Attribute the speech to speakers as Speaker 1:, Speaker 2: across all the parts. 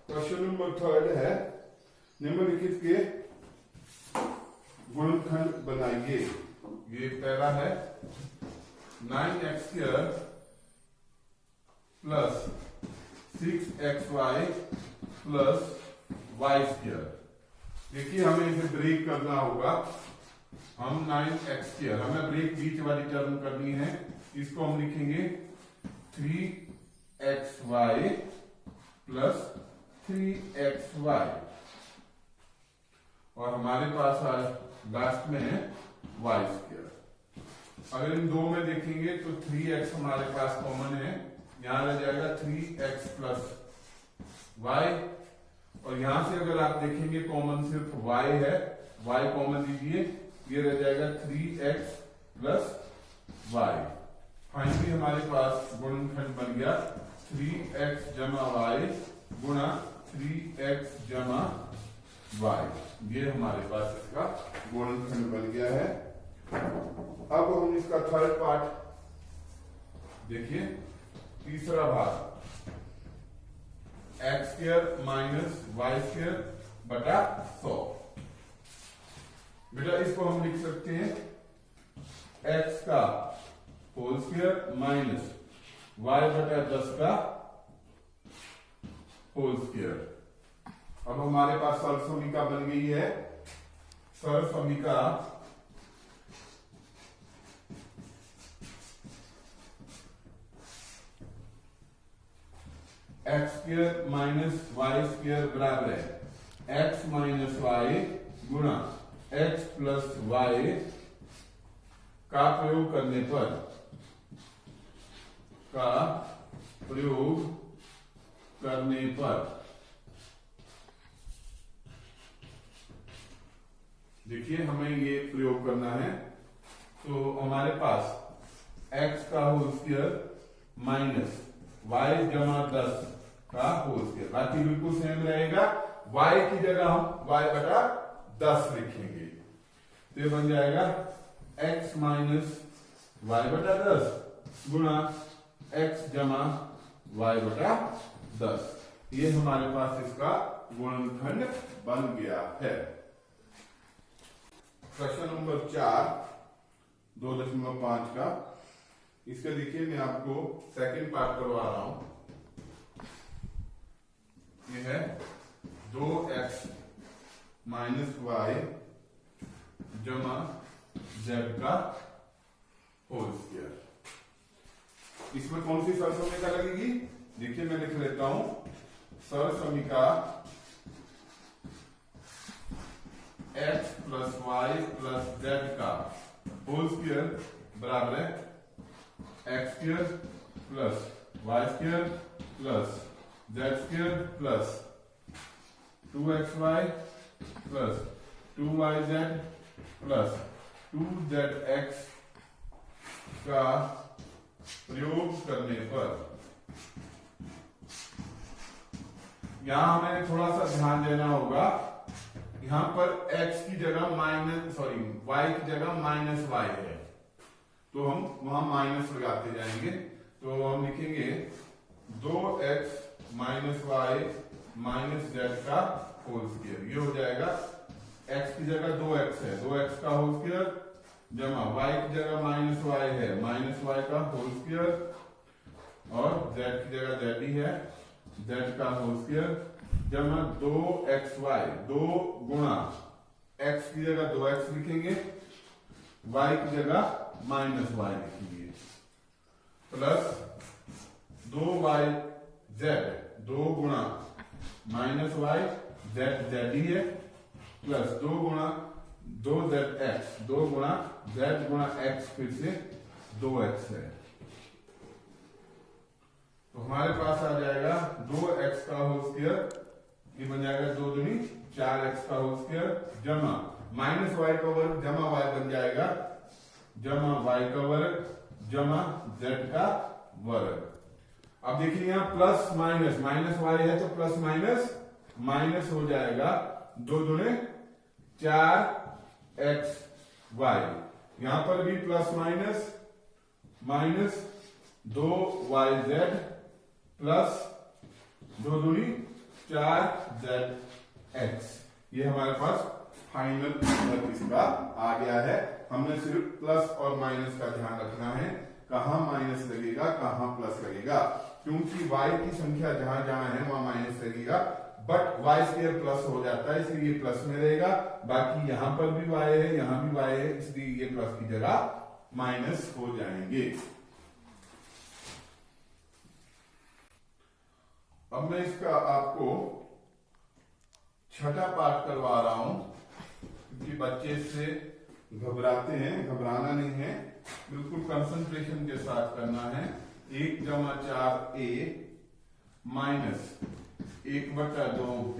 Speaker 1: Question number 3 है निम्नलिखित के गुणनखंड बनाइए। ये पहला है 9x² plus 6xy plus y²। देखिए हमें इसे ब्रेक करना होगा। हम 9x², हमें ब्रेक बीच वाली टर्म करनी है। इसको हम लिखेंगे 3xy प्लस 3xy और हमारे पास लास्ट में है y²। अगर इन दो में देखेंगे तो 3x हमारे पास कॉमन है, यहां रह जाएगा 3x प्लस y और यहां से अगर आप देखेंगे कॉमन सिर्फ y है, y कॉमन लीजिए, ये रह जाएगा 3x प्लस y। फाइनली हमारे पास गुणनखंड बन गया 3x जमा y गुणा 3x जमा y। ये हमारे पास इसका गुणनखंड बन गया है। अब हम इसका थर्ड पार्ट देखिए, तीसरा भाग x² माइनस y² बटा 100। बेटा इसको हम लिख सकते हैं x का होल स्क्वायर माइनस y बटा 10 का होल स्क्वायर। अब हमारे पास सरसमीका बन गई है। सरसमीका x² माइनस y² बराबर है x माइनस y गुणा x प्लस y का प्रयोग करने पर देखिए हमें ये प्रयोग करना है। तो हमारे पास x का होल स्क्वायर माइनस y जमा 10 का होल स्क्वायर, बाकी बिल्कुल सेम रहेगा। y की जगह हम y बटा 10 लिखेंगे तो ये बन जाएगा x माइनस y बटा 10 गुणा x जमा y बटा 10। ये हमारे पास इसका गुणनखंड बन गया है। क्वेश्चन नंबर 4 2.5 का, इसका देखिए मैं आपको सेकंड पार्ट करवा रहा हूं। ये है 2x माइनस y जमा z का होल स्क्वायर। इसमें कौन सी सरसमीका लगेगी? देखिए मैं लिख लेता हूं, सरसमीका x plus y plus z का होल स्क्वायर बराबर है x² plus y² plus z² plus 2xy plus 2yz plus 2zx का प्रयोग करने पर। यहां हमें थोड़ा सा ध्यान देना होगा, यहां पर x की जगह y की जगह माइनस y है, तो हम वहां माइनस लगाते जाएंगे। तो हम लिखेंगे 2x minus y minus z का होल स्क्वायर। ये हो जाएगा x की जगह 2x है, 2x का होल स्क्वायर जमा y की जगह माइनस y है, माइनस y का होल स्क्वायर और z की जगह z ही है, z का होल स्क्वायर जमा 2xy, 2 गुणा x की जगह 2x लिखेंगे, y की जगह माइनस y लिखेंगे, प्लस 2yz, 2 गुणा माइनस y, z ही है, प्लस 2 गुणा 2zx, 2 गुणा z गुणा x फिर से 2x है। तो हमारे पास आ जाएगा 2x का होल स्क्वायर, ये बन जाएगा 2 दूनी 4x का होल स्क्वायर जमा माइनस y का वर्ग जमा y बन जाएगा जमा y का वर्ग जमा z का वर्ग। अब देखिए यहां प्लस माइनस, माइनस y है तो प्लस माइनस माइनस हो जाएगा, 2 दूने 4xy, यहां पर भी plus minus minus 2yz plus 2 दूनी 4zx। ये हमारे पास फाइनल आंसर इसका आ गया है। हमने सिर्फ प्लस और माइनस का ध्यान रखना है, कहां माइनस लगेगा कहां प्लस लगेगा, क्योंकि y की संख्या जहां जहां है वहां माइनस लगेगा, बट y स्क्वायर प्लस हो जाता है इसलिए ये प्लस में रहेगा। बाकी यहां पर भी y है यहां भी y है, इसलिए ये प्लस की जगह माइनस हो जाएंगे। अब मैं इसका आपको छठा पार्ट करवा रहा हूं, क्योंकि बच्चे से घबराते हैं, घबराना नहीं है, बिल्कुल कंसंट्रेशन के साथ करना है। 1/4a माइनस 1/2b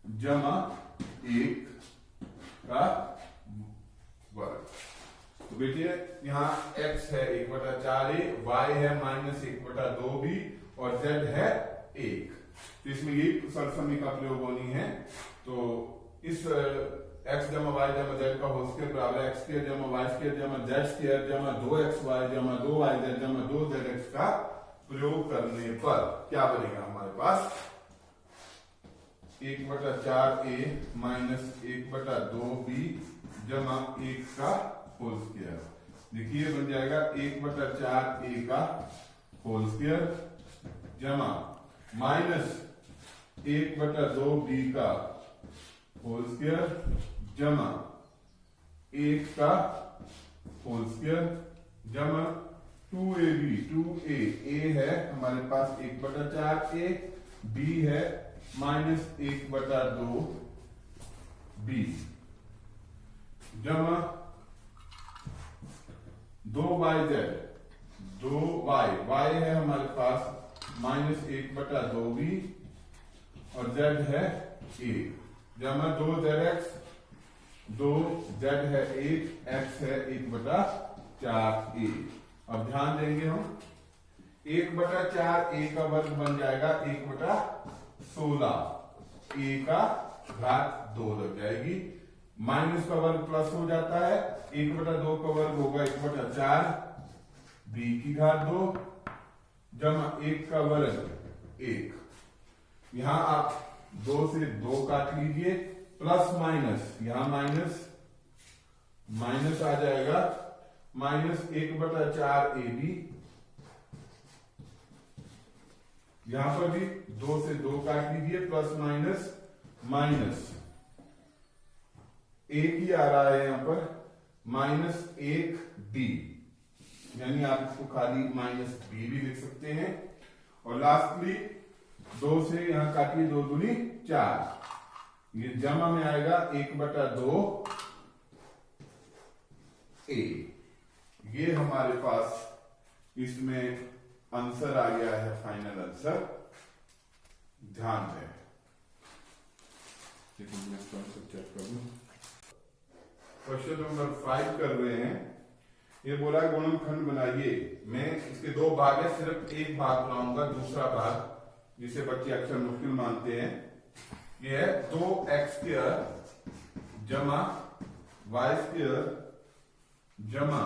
Speaker 1: जमा 1 का वर्ग। तो बेटिए यहाँ x है 1/4a, y है -1/2b और z है 1। तो इसमें ये सरसमी का प्रयोग होनी है। तो इस x जमा y जमा z का होल स्क्वायर बराबर x स्क्वायर जमा y स्क्वायर जमा z स्क्वायर जमा 2xy जमा 2yz जमा 2zx का प्रयोग करने पर क्या बनेगा हमारे पास 1/4a माइनस 1/2b जमा 1 का होल स्क्वायर। देखिए बन जाएगा 1/4a का होल स्क्वायर जमा माइनस 1/2b का होल स्क्वायर जमा 1 का होल स्क्वायर जमा 2ab 2a a है हमारे पास 1/4a, b है -1/2b जमा 2yz 2y y है हमारे पास -1/2b और z है 1 जमा 2zx 2z है 1 x है 1/4a। अब ध्यान देंगे हम 1/4a का वर्ग बन जाएगा 1/16, a का घात 2 लग जाएगी, माइनस का वर्ग प्लस हो जाता है, 1/2 का वर्ग होगा 1/4 b की घात 2 जमा 1 का वर्ग 1। यहां आप 2 से 2 काट लीजिए, प्लस माइनस यहां माइनस माइनस आ जाएगा -1/4ab, यहां पर भी 2 से 2 काट लीजिए, प्लस माइनस माइनस एक ही आ रहा है यहां पर -1b, यानी आप इसको खाली -b भी लिख सकते हैं। और लास्टली 2 से यहां काटिए, 2 दूनी 4, ये जमा में आएगा 1/2a। ये हमारे पास इसमें आंसर आ गया है, फाइनल आंसर। ध्यान दें, क्वेश्चन नंबर 5 कर रहे हैं। ये बोला गुणनखंड बनाइए। मैं इसके 2 भाग है, सिर्फ एक भाग बनाऊंगा, दूसरा भाग जिसे बच्चे अक्सर मुश्किल मानते हैं, ये है 2x² जमा y² जमा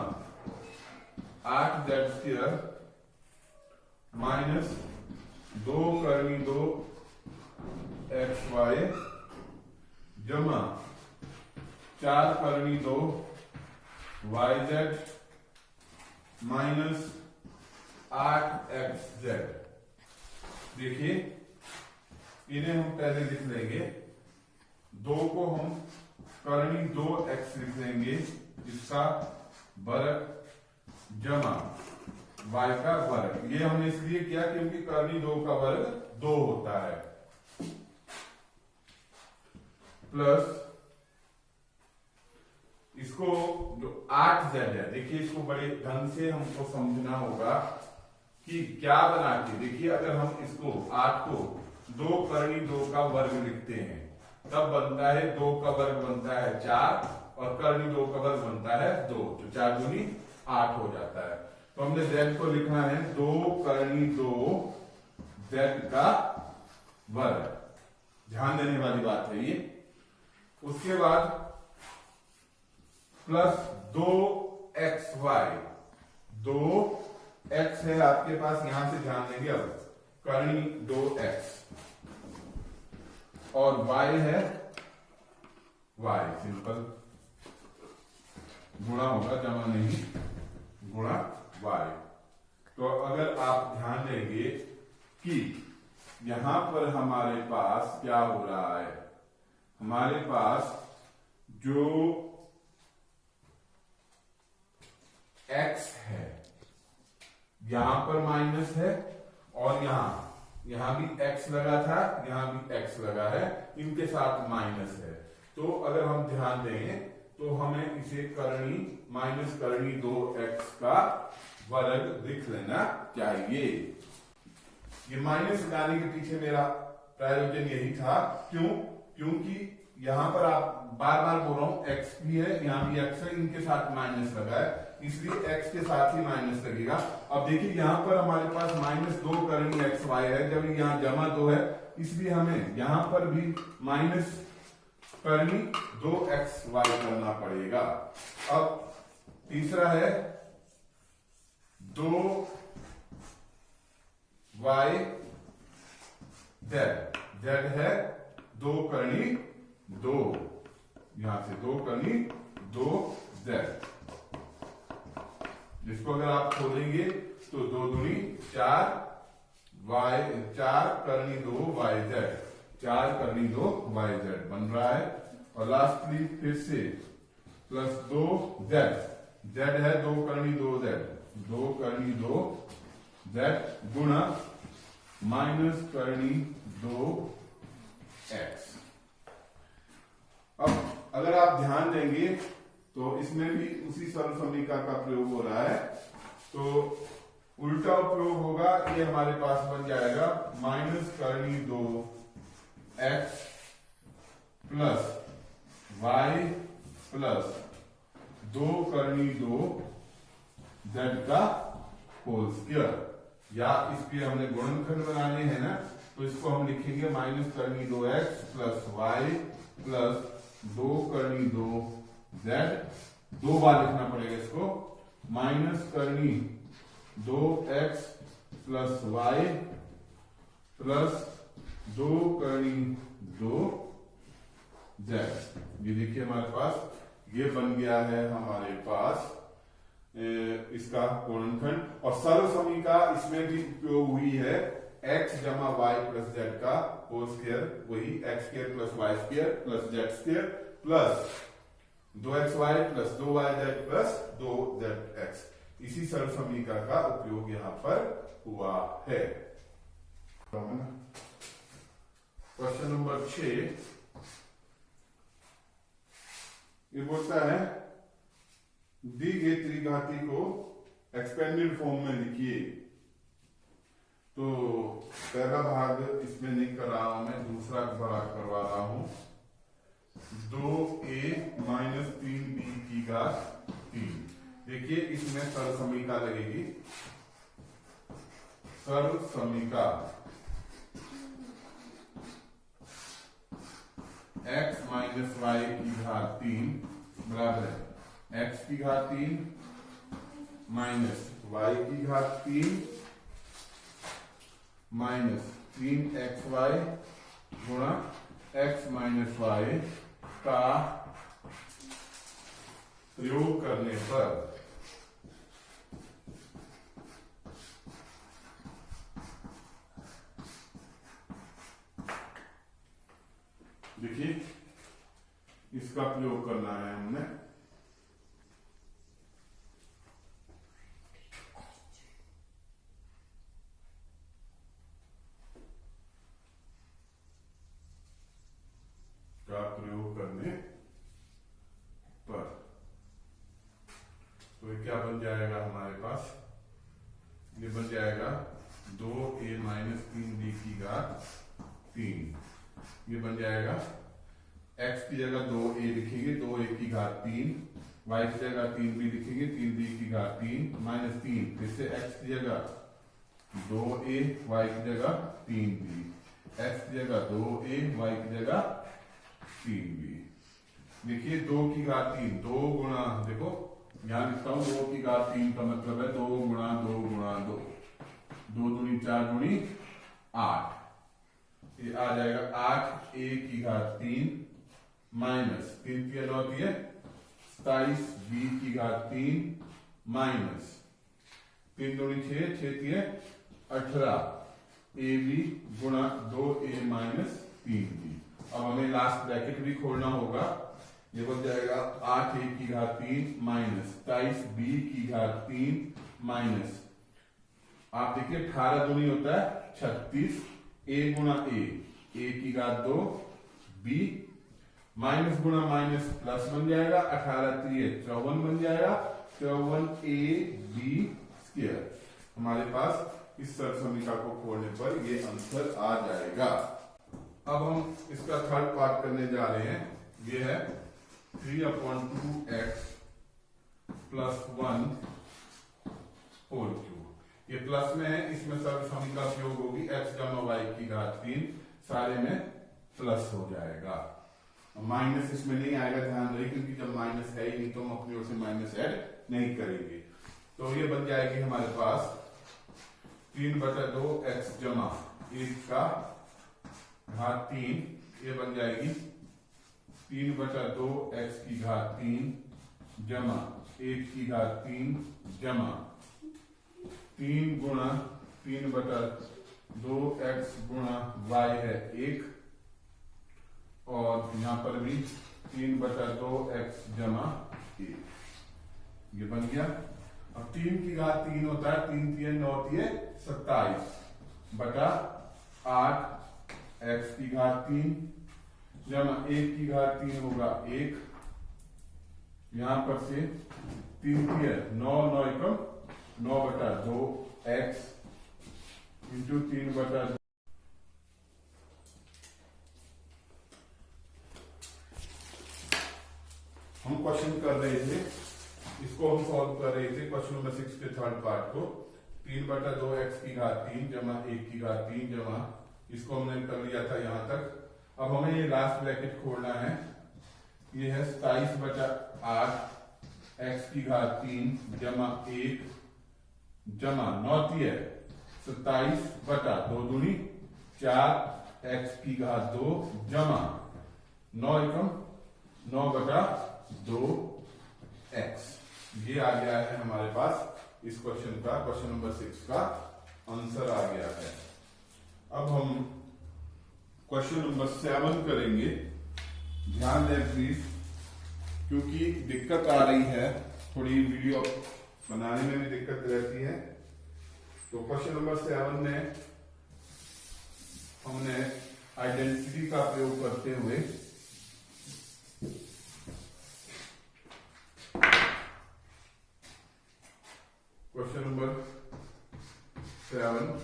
Speaker 1: 8z² माइनस 2 करनी 2xy जमा 4 करनी 2yz माइनस 8xz। देखिए इन्हें हम पहले लिख लेंगे, 2 को हम करनी 2x लिख लेंगे, जिसका वर्ग जमा y का वर्ग। ये हमने इसलिए किया क्योंकि करनी 2 का वर्ग 2 होता है, प्लस इसको जो 8z है, देखिए इसको बड़े ढंग से हमको समझना होगा कि क्या बना के। देखिए अगर हम इसको 8 को 2 करनी 2 का वर्ग लिखते हैं तब बनता है 2 का वर्ग बनता है 4 और करनी 2 का वर्ग बनता है 2, तो 4 दूनी 8 हो जाता है। तो हमने z को लिखना है 2 करनी 2 z का वर्ग। ध्यान देने वाली बात है ये। उसके बाद प्लस 2xy, 2x है आपके पास, यहां से ध्यान देंगे अब करनी 2x और y है y, सिंपल गुणा होगा, जमा नहीं, गुणा y। तो अगर आप ध्यान देंगे कि यहां पर हमारे पास क्या हो रहा है, हमारे पास जो x है यहां पर माइनस है, और यहां भी x लगा था, यहां भी x लगा है, इनके साथ माइनस है। तो अगर हम ध्यान दें तो हमें इसे करनी माइनस करनी 2x का वर्ग लिख लेना चाहिए। ये माइनस लगाने के पीछे मेरा प्रयोजन यही था, क्योंकि यहां पर आप बार बार बोल रहा हूं x भी है, यहां भी x है, इनके साथ माइनस लगा है, इसलिए x के साथ ही माइनस लगेगा। अब देखिए यहां पर हमारे पास -2 करनी x y है, जब यहां जमा 2 है, इसलिए हमें यहां पर भी माइनस करनी 2x y करना पड़ेगा। अब तीसरा है 2y z, z है 2 करनी 2, यहां से 2 करनी 2 z, जिसको अगर आप खोलेंगे तो 2 दूनी 4 y, 4 करनी 2 yz, 4 करनी 2 yz बन रहा है। और लास्टली फिर से प्लस 2z, z है 2 करनी 2z, 2 करनी 2z गुणा माइनस करनी 2x। अब अगर आप ध्यान देंगे तो इसमें भी उसी सरल समीकरण का प्रयोग हो रहा है, तो उल्टा प्रयोग होगा, ये हमारे पास बन जाएगा माइनस करनी 2x प्लस y प्लस 2 करनी 2z का होल स्क्वायर। या इसके हमने गुणनखंड बनाने हैं ना, तो इसको हम लिखेंगे माइनस करनी 2x प्लस y प्लस 2 करनी 2z, 2 बार लिखना पड़ेगा इसको, माइनस करनी 2x प्लस y प्लस 2 करनी 2z। ये देखिए हमारे पास ये बन गया है हमारे पास इसका गुणनखंड। और सरल समीकरण इसमें भी उपयोग हुई है, x जमा y प्लस z का होल स्क्वायर, वही x square plus y square plus z square plus 2xy plus 2yz plus 2zx। इसी सरल समीकरण का उपयोग यहां पर हुआ है। क्वेश्चन नंबर 6 ये बोलता है दी गई त्रिघाती को एक्सपेंडेड फॉर्म में लिखिए। तो पहला भाग इसमें नहीं कर रहा हूं मैं, दूसरा भाग करवा रहा हूं। 2a माइनस 3b की घात 3। देखिए इसमें सरल समीकरण लगेगी, सरल समीकरण x माइनस y की घात 3 बराबर है x की घात 3 माइनस y की घात 3 माइनस 3xy गुणा x माइनस y का प्रयोग करने पर देखिए इसका प्रयोग करना है हमने। का प्रयोग करने पर तो ये क्या बन जाएगा हमारे पास, ये बन जाएगा 2a माइनस 3b की घात 3। ये बन जाएगा x की जगह 2a लिखेंगे, 2a की घात 3, y की जगह 3b लिखेंगे, 3b की घात 3 माइनस 3, फिर से x की जगह 2a, y की जगह 3b, x की जगह 2a, y की जगह 3b। देखिए 2 की घात 3, 2 गुणा, देखो यहां लिखता हूं 2 की घात 3 का मतलब है 2 गुणा 2 गुणा 2, 2 दूनी 4 दूनी 8। ये आ जाएगा 8 a की घात 3 माइनस 3 3 9 3 27 b की घात 3 माइनस 3 2 6 6 3 18 ए बी गुणा 2a माइनस 3b। अब हमें लास्ट ब्रैकेट भी खोलना होगा। ये बन जाएगा 8 a की घात 3 माइनस 27 b की घात 3 माइनस, आप देखिए 18 दूनी होता है 36 a गुणा a की घात 2 b माइनस गुणा माइनस प्लस बन जाएगा 18 3 54 बन जाएगा 54 a b स्क्वायर। हमारे पास इस सरसमीका को खोलने पर ये आंसर आ जाएगा। अब हम इसका थर्ड पार्ट करने जा रहे हैं। ये है 3/2x प्लस 1 होल क्यूब। ये प्लस में है, इसमें सरसमीका प्रयोग होगी x जमा y की घात 3, सारे में प्लस हो जाएगा। माइनस इसमें नहीं आएगा, ध्यान रहे, क्योंकि जब माइनस है ही नहीं तो हम अपनी ओर से माइनस ऐड नहीं करेंगे। तो ये बन जाएगी हमारे पास 3/2x जमा 1 का घात 3, ये बन जाएगी 3/2x की घात 3 जमा 1 की घात 3 जमा 3 गुणा 3/2x गुणा y है 1, और यहां पर भी 3/2x जमा 1, ये बन गया। अब 3 की घात 3 होता है 3 3 9 3 27 बटा 8 x की घात 3 जमा 1 की घात 3 होगा 1, यहां पर से 3 3 9 9 एकम 9/2 x इंटू 3/2। हम क्वेश्चन कर रहे थे, इसको हम सॉल्व कर रहे थे क्वेश्चन नंबर 6 के थर्ड पार्ट को। 3/2x की घात 3 जमा 1 की घात 3 जमा, इसको हमने कर लिया था यहां तक। अब हमें ये लास्ट ब्रैकेट खोलना है। ये है 27/8 x की घात 3 जमा 1 जमा 9 3 27/2 दूनी 4 x की घात 2 जमा 9 एकम 9/2 x। ये आ गया है हमारे पास इस क्वेश्चन का, क्वेश्चन नंबर 6 का आंसर आ गया है। अब हम क्वेश्चन नंबर 7 करेंगे। ध्यान दें प्लीज, क्योंकि दिक्कत आ रही है, थोड़ी वीडियो बनाने में भी दिक्कत रहती है। तो क्वेश्चन नंबर 7 में हमने आइडेंटिटी का प्रयोग करते हुए क्वेश्चन नंबर 7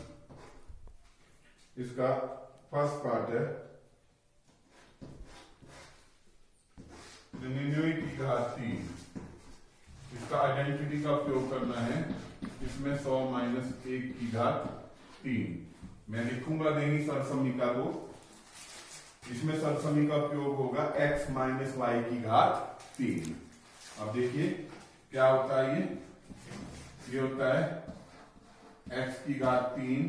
Speaker 1: इसका फर्स्ट पार्ट है 99 की घात 3। इसका आइडेंटिटी का प्रयोग करना है। इसमें 100 माइनस 1 की घात 3 मैं लिखूंगा नहीं सरसमीका को। इसमें सरसमीका प्रयोग होगा x माइनस वाई की घात 3। अब देखिए क्या होता है, ये होता है x की घात 3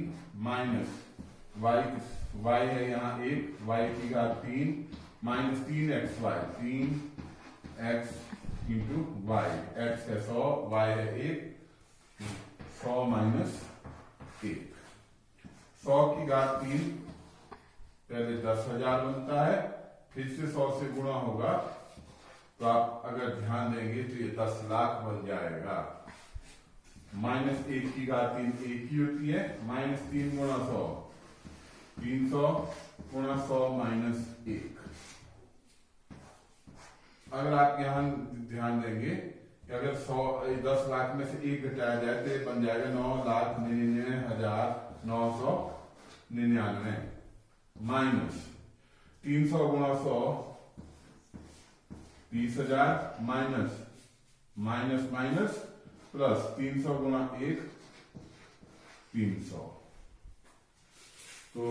Speaker 1: माइनस y है यहाँ 1, y की घात 3 minus 3xy 3x into Y. x है 100, y है 1, 100 माइनस 1। 100 की घात 3 पहले 10,000 बनता है, फिर से 100 से गुणा होगा तो आप अगर ध्यान देंगे तो ये 10 लाख बन जाएगा। माइनस 1 की घात 3 1 ही होती है, माइनस 3 गुणा 100 300 गुणा 100 माइनस 1। अगर आप यहां ध्यान देंगे कि अगर 10 लाख में से 1 घटाया जाए तो ये बन जाएगा 9,99,999 माइनस 300 गुणा 100 30,000 माइनस माइनस माइनस प्लस 300 गुणा 1 300। तो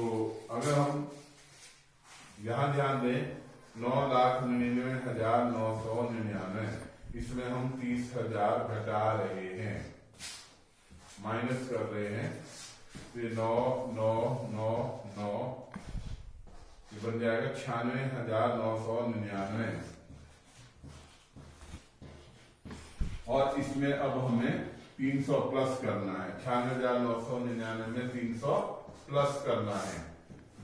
Speaker 1: अगर हम यहां ध्यान दें 9,99,999, इसमें हम 30,000 घटा रहे हैं, माइनस कर रहे हैं। तो 9 9 9 9 बन जाएगा 96,999। और इसमें अब हमें 300 प्लस करना है। 96,999 में 300 प्लस करना है।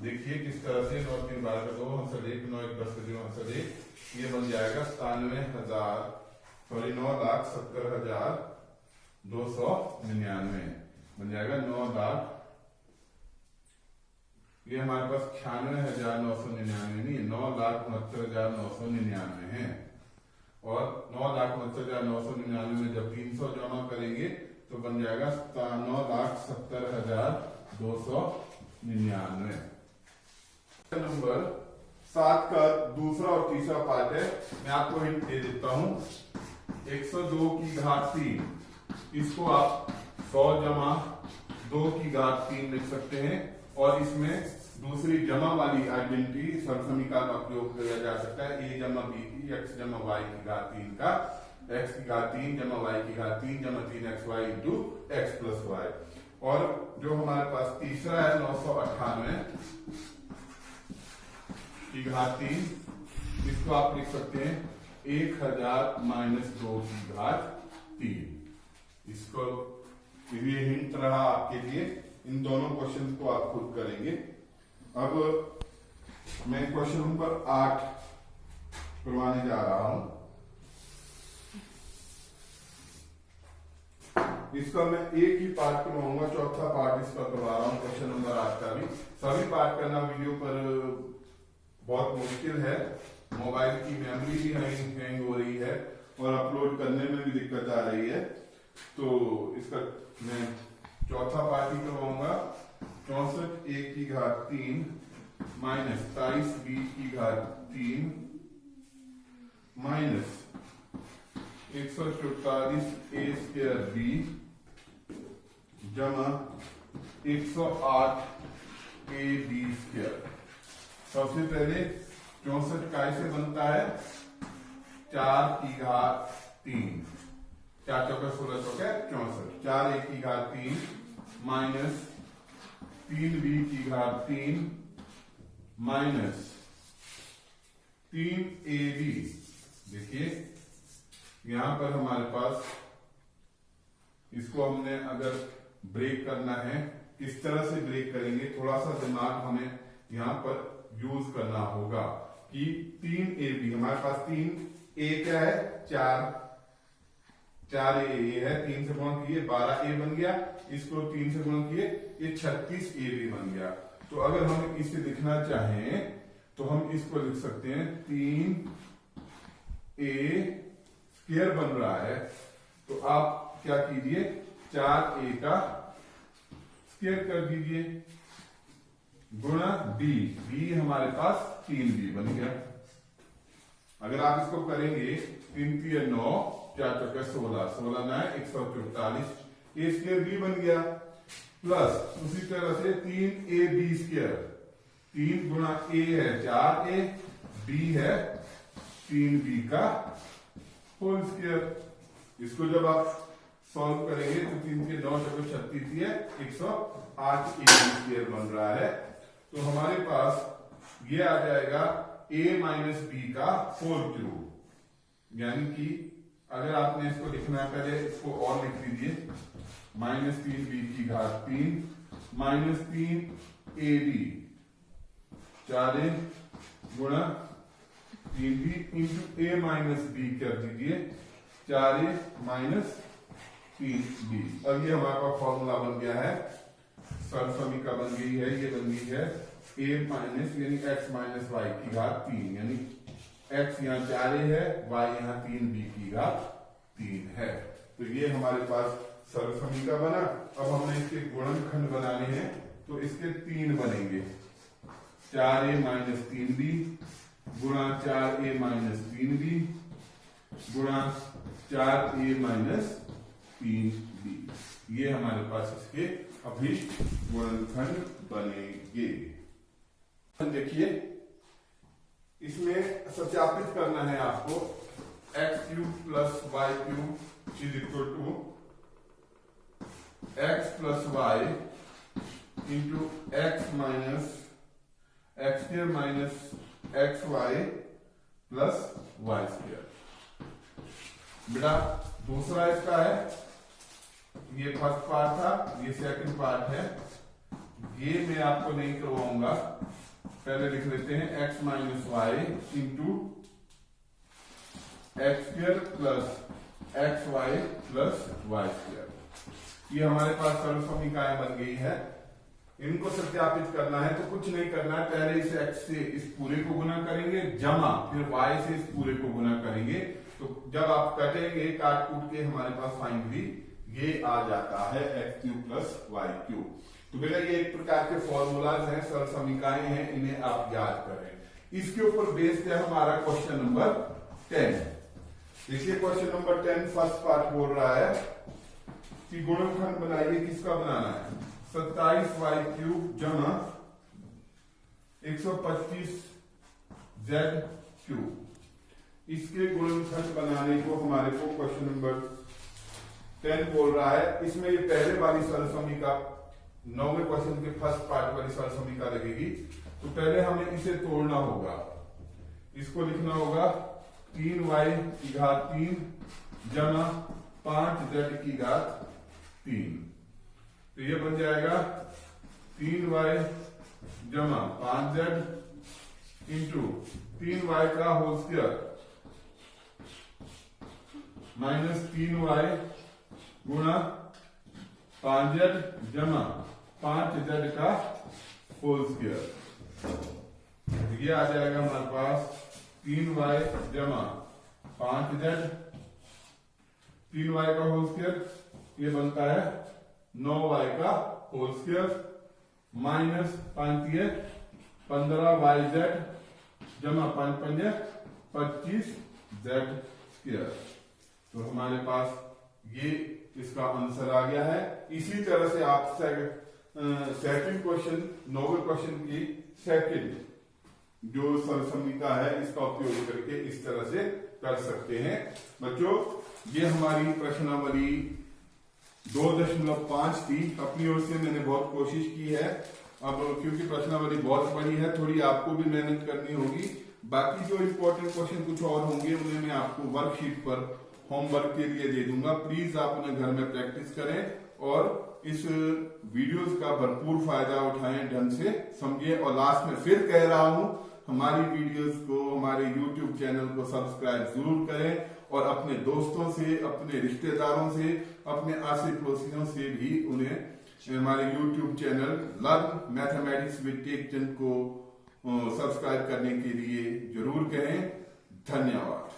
Speaker 1: देखिए किस तरह से 9 3 12 का 2 हंसद 1 9 1 10 0 हंसद 1, ये बन जाएगा 9,70,299 बन जाएगा 9 लाख। ये हमारे पास 96,999 नहीं, 9,69,999 है। और 9,69,999 में जब 300 जमा करेंगे तो बन जाएगा 9,70,299। नंबर 7 का दूसरा और तीसरा पार्ट है। मैं आपको हिंट दे देता हूं। 102 की घात 3, इसको आप 100 जमा 2 की घात 3 लिख सकते हैं। और इसमें दूसरी जमा वाली आइडेंटिटी सरसमीका का प्रयोग किया जा सकता है। a जमा b की x जमा y की घात 3 का x की घात 3 जमा y की घात 3 जमा 3xy into x plus y। और जो हमारे पास तीसरा है 998 की घात 3, इसको आप लिख सकते हैं 1000 माइनस 2 की घात 3। इसको ये हिंट रहा आपके लिए। इन दोनों क्वेश्चन को आप खुद करेंगे। अब मैं क्वेश्चन नंबर 8 करवाने जा रहा हूं। इसका मैं एक ही पार्ट करवाऊंगा, चौथा पार्ट इसका करवा रहा हूं क्वेश्चन नंबर 8 का भी। सभी पार्ट करना वीडियो पर बहुत मुश्किल है। मोबाइल की मेमोरी भी हैंग हो रही है और अपलोड करने में भी दिक्कत आ रही है। तो इसका मैं चौथा पार्ट ही करवाऊंगा। 64 a की घात 3 माइनस 27 b की घात 3 माइनस 144 a स्क्वायर b जमा 108 a b स्क्वायर। सबसे पहले 64 कैसे बनता है? 4 की घात 3, 4 चौके 16 चौके 64, 4 a की घात 3 माइनस 3b की घात 3 माइनस 3ab। देखिए यहां पर हमारे पास इसको हमने अगर ब्रेक करना है, किस तरह से ब्रेक करेंगे, थोड़ा सा दिमाग हमें यहां पर यूज करना होगा कि 3ab हमारे पास 3a क्या है 4a है, 3 से गुणा किए 12a बन गया, इसको 3 से गुणा किए ये 36ab बन गया। तो अगर हम इसे लिखना चाहें तो हम इसको लिख सकते हैं 3a स्क्वायर बन रहा है। तो आप क्या कीजिए 4a का स्क्वायर कर दीजिए गुणा b हमारे पास 3b बन गया। अगर आप इसको करेंगे 3 3 9 4 चौके 16 16 9 144 a स्क्वायर b बन गया प्लस उसी तरह से 3ab स्क्वायर, 3 गुणा a है 4a, b है 3b का होल स्क्वायर। इसको जब आप सॉल्व करेंगे तो 3 के 9 चौके 36 है 108 a स्क्वायर बन रहा है। तो हमारे पास ये आ जाएगा a माइनस b का होल क्यूब। यानी कि अगर आपने इसको लिखना है, पहले इसको और लिख लीजिए माइनस 3b की घात 3 माइनस 3ab 4a गुणा 3b into a minus b कर दीजिए 4a माइनस 3b। अब ये हमारे पास फॉर्मूला बन गया है, सरसमीका बन गई है। ये बन गई है a माइनस यानी x माइनस y की घात 3, यानी x यहाँ 4a है, y यहाँ 3b की घात 3 है। तो ये हमारे पास सरसमीका बना। अब हमने इसके गुणनखंड बनाने हैं तो इसके 3 बनेंगे 4a माइनस 3b गुणा 4a माइनस 3b गुणा 4a माइनस 3b। ये हमारे पास इसके अभी गुणनखंड बनेंगे। देखिए इसमें सत्यापित करना है आपको x cube plus y cube is equal to x plus y into x minus X square minus X Y plus Y square. बेटा दूसरा इसका है, ये फर्स्ट पार्ट था, ये सेकंड पार्ट है, ये मैं आपको नहीं करवाऊंगा, पहले लिख लेते हैं X minus Y into X square plus X Y plus Y square. ये हमारे पास सरल समीकरण बन गई है। इनको सत्यापित करना है तो कुछ नहीं करना है, पहले इस x से इस पूरे को गुना करेंगे, जमा फिर y से इस पूरे को गुना करेंगे, तो जब आप कटेंगे काट कूट के हमारे पास फाइनली ये आ जाता है X cube plus Y cube. तो बेटा ये एक प्रकार के फॉर्मूलाज हैं, सरल समीकरण हैं, इन्हें आप याद करें। इसके ऊपर बेस्ड है हमारा क्वेश्चन नंबर 10। देखिए क्वेश्चन नंबर 10 फर्स्ट पार्ट बोल रहा है कि गुणनखंड बनाइए, किसका बनाना है, 27 वाई क्यूब जमा 125 जेड क्यूब। इसके गुणनखंड बनाने को हमारे को क्वेश्चन नंबर 10 बोल रहा है। इसमें ये पहले वाली सरल समीकरण 9वें क्वेश्चन के फर्स्ट पार्ट वाली सरल समीकरण लगेगी, तो पहले हमें इसे तोड़ना होगा। इसको लिखना होगा 3y की घात 3 जमा 5z की घात 3। तो ये बन जाएगा 3y जमा 5z इंटू 3y का होल स्क्वायर माइनस 3y गुणा 5z जमा 5z का होल स्क्वायर। ये आ जाएगा हमारे पास 3y जमा 5z, 3y का होल स्क्वायर, ये बनता है 9y का होल स्क्वायर माइनस 5 15yz जमा 5 25z स्क्वायर। तो हमारे पास ये इसका आंसर आ गया है। इसी तरह से आप सेकंड क्वेश्चन 9वें क्वेश्चन की सेकंड जो सरल समीकरण है इसका उपयोग करके इस तरह से कर सकते हैं। बच्चों ये हमारी प्रश्नावली 2.5 थी, अपनी ओर से मैंने बहुत कोशिश की है। अब क्योंकि प्रश्नावली बहुत बड़ी है, थोड़ी आपको भी मेहनत करनी होगी। बाकी जो इम्पोर्टेंट क्वेश्चन कुछ और होंगे उन्हें मैं आपको वर्कशीट पर होमवर्क के लिए दे दूंगा। प्लीज आप उन्हें घर में प्रैक्टिस करें और इस वीडियोस का भरपूर फायदा उठाएं, ढंग से समझिए। और लास्ट में फिर कह रहा हूं, हमारी वीडियोस को, हमारे YouTube चैनल को सब्सक्राइब जरूर करें और अपने दोस्तों से, अपने रिश्तेदारों से, अपने आसे पड़ोसियों से भी उन्हें हमारे YouTube channel learn mathematics with tech Chand को सब्सक्राइब करने के लिए जरूर कहें। धन्यवाद।